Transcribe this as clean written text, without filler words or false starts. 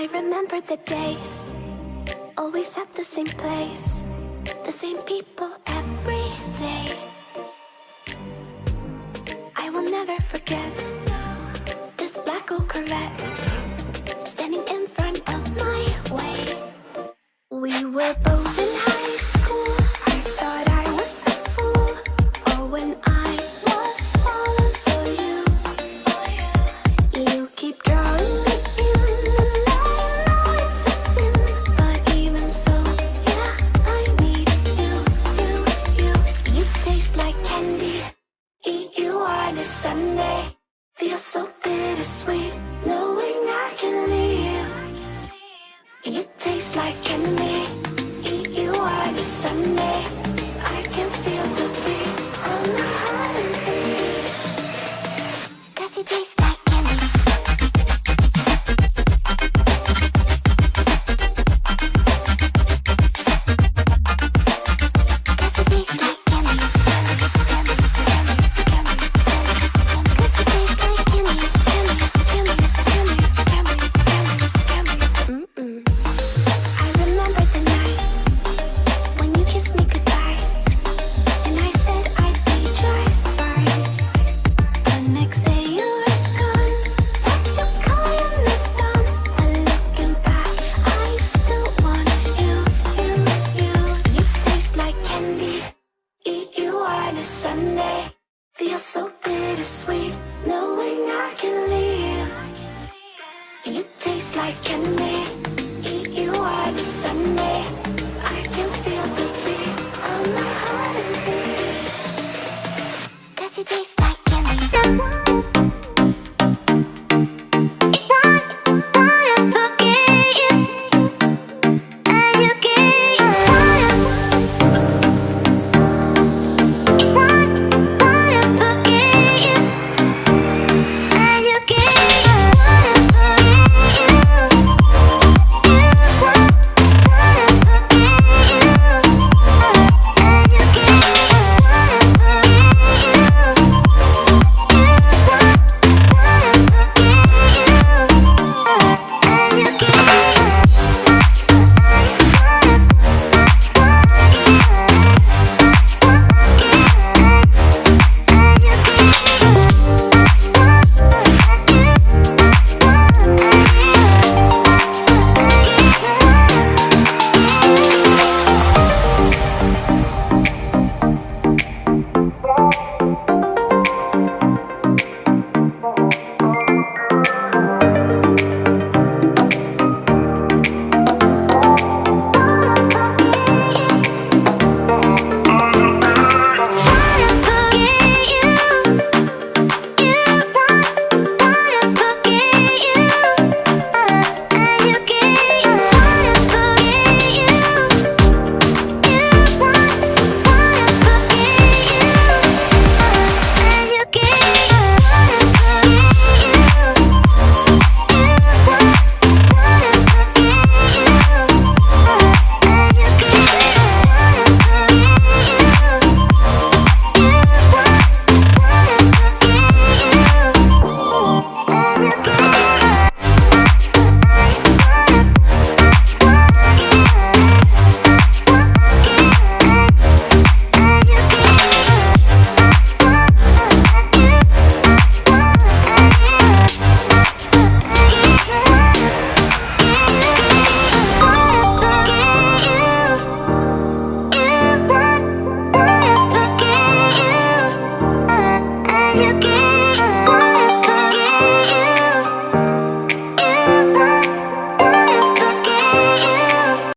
I remember the days, always at the same place, the same people every day. I will never forget this black old Corvette standing in front of my way. We were both in high school. I thought I was a fool. Oh, when I was falling for you. You keep drawing me in, and I know it's a sin, but even so, yeah, I need you. You taste like candy. Eat you on a Sunday. Feels so bittersweet, knowing I can leave. You taste like candy. Eat you on a Sunday. I can feel the beat on my heart and beat. 'Cause you taste like candy. Sunday feels so bittersweet, knowing I can leave. You taste like candy. Eat you on a Sunday.